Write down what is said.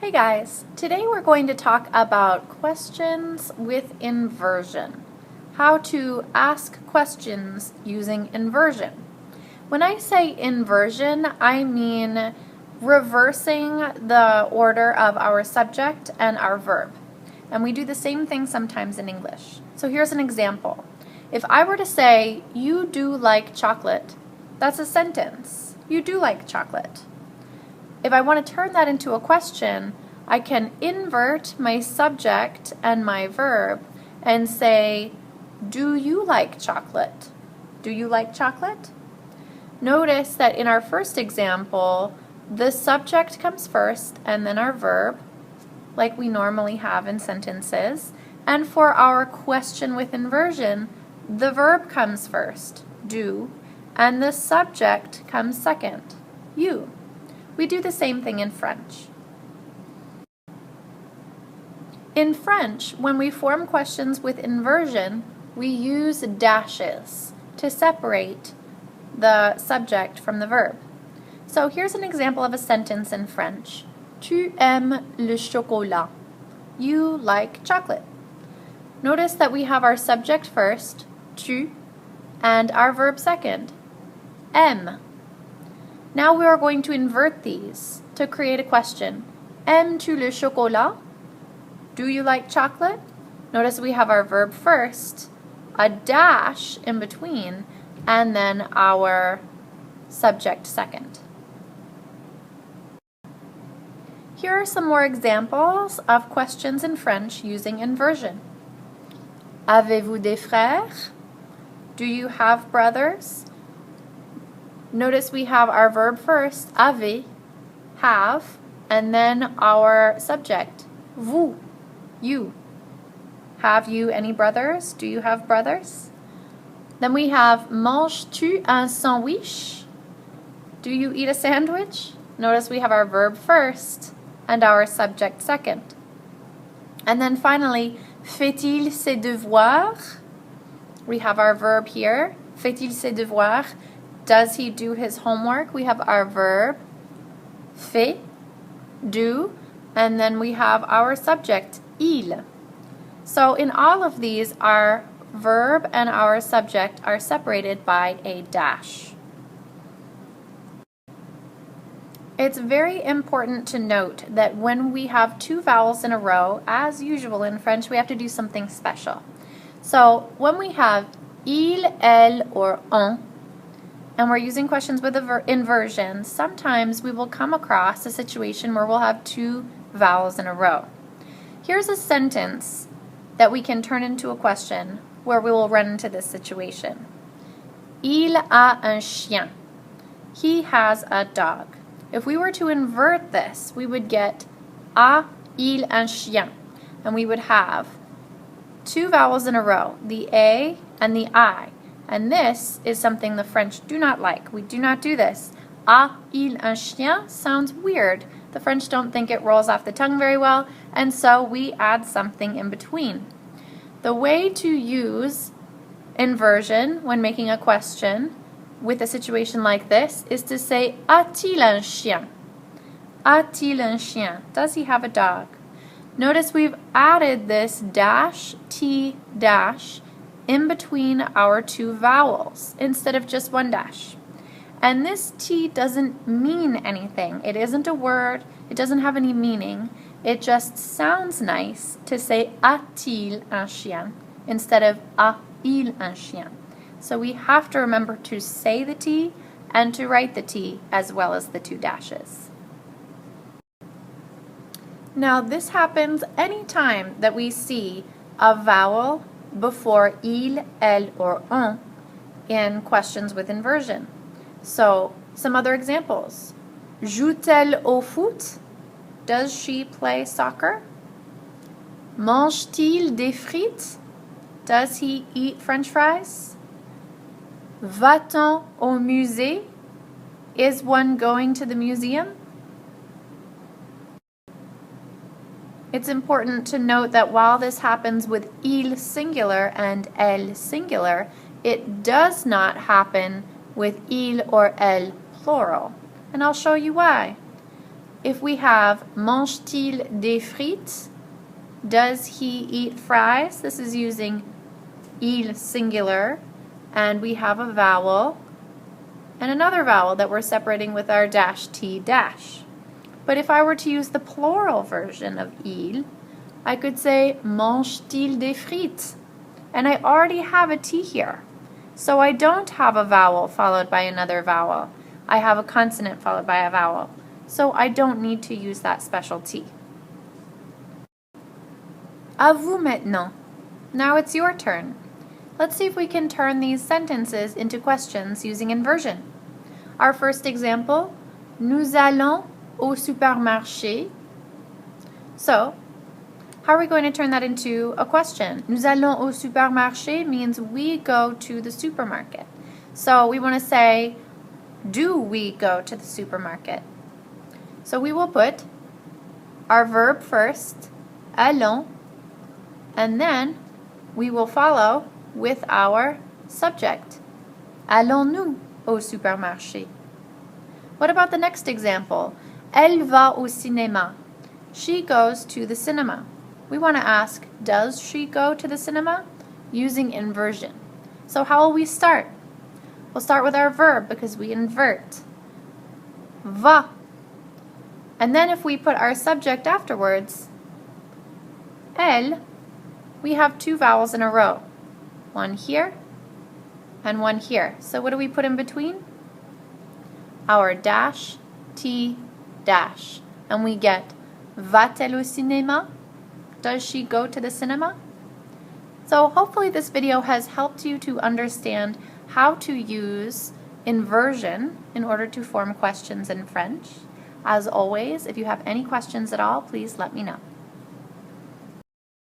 Hey guys, today we're going to talk about questions with inversion. How to ask questions using inversion. When I say inversion, I mean reversing the order of our subject and our verb. And we do the same thing sometimes in English. So here's an example. If I were to say, "You do like chocolate," that's a sentence. You do like chocolate. If I want to turn that into a question, I can invert my subject and my verb and say, "Do you like chocolate? Do you like chocolate?" Notice that in our first example, the subject comes first and then our verb, like we normally have in sentences. And for our question with inversion, the verb comes first, do, and the subject comes second, you. We do the same thing in French. In French, when we form questions with inversion, we use dashes to separate the subject from the verb. So here's an example of a sentence in French. Tu aimes le chocolat. You like chocolate. Notice that we have our subject first, tu, and our verb second, aime. Now we are going to invert these to create a question. Aimes-tu le chocolat? Do you like chocolate? Notice we have our verb first, a dash in between, and then our subject second. Here are some more examples of questions in French using inversion. Avez-vous des frères? Do you have brothers? Notice we have our verb first, avez, have, and then our subject, vous, you. Have you any brothers? Do you have brothers? Then we have, manges-tu un sandwich? Do you eat a sandwich? Notice we have our verb first and our subject second. And then finally, fait-il ses devoirs? We have our verb here, fait-il ses devoirs? Does he do his homework? We have our verb, fait, do, and then we have our subject, il. So in all of these, our verb and our subject are separated by a dash. It's very important to note that when we have two vowels in a row, as usual in French, we have to do something special. So when we have il, elle, or on, and we're using questions with inversion, sometimes we will come across a situation where we'll have two vowels in a row. Here's a sentence that we can turn into a question where we will run into this situation. Il a un chien. He has a dog. If we were to invert this, we would get a il un chien, and we would have two vowels in a row, the a and the I. And this is something the French do not like. We do not do this. A il un chien sounds weird. The French don't think it rolls off the tongue very well, and so we add something in between. The way to use inversion when making a question with a situation like this is to say, a-t-il un chien? A-t-il un chien? Does he have a dog? Notice we've added this dash, t dash, in between our two vowels instead of just one dash. And this T doesn't mean anything. It isn't a word. It doesn't have any meaning. It just sounds nice to say a-t-il un chien instead of a-il un chien. So we have to remember to say the T and to write the T as well as the two dashes. Now this happens anytime that we see a vowel before il, elle, or on in questions with inversion. So, some other examples. Joue-t-elle au foot? Does she play soccer? Mange-t-il des frites? Does he eat French fries? Va-t-on au musée? Is one going to the museum? It's important to note that while this happens with il singular and elle singular, it does not happen with il or elle plural. And I'll show you why. If we have mange-t-il des frites? Does he eat fries? This is using il singular, and we have a vowel and another vowel that we're separating with our dash t dash. But if I were to use the plural version of il, I could say mange-t-il des frites? And I already have a T here. So I don't have a vowel followed by another vowel. I have a consonant followed by a vowel. So I don't need to use that special T. À vous maintenant. Now it's your turn. Let's see if we can turn these sentences into questions using inversion. Our first example, nous allons au supermarché. So, how are we going to turn that into a question? Nous allons au supermarché means we go to the supermarket. So we want to say, do we go to the supermarket? So we will put our verb first, allons, and then we will follow with our subject. Allons-nous au supermarché? What about the next example? Elle va au cinéma. She goes to the cinema. We want to ask, does she go to the cinema? Using inversion. So how will we start? We'll start with our verb because we invert. Va. And then if we put our subject afterwards, elle, we have two vowels in a row. One here and one here. So what do we put in between? Our dash, T, dash. And we get va-t-elle au cinéma? Does she go to the cinema? So hopefully this video has helped you to understand how to use inversion in order to form questions in French. As always, if you have any questions at all, please let me know.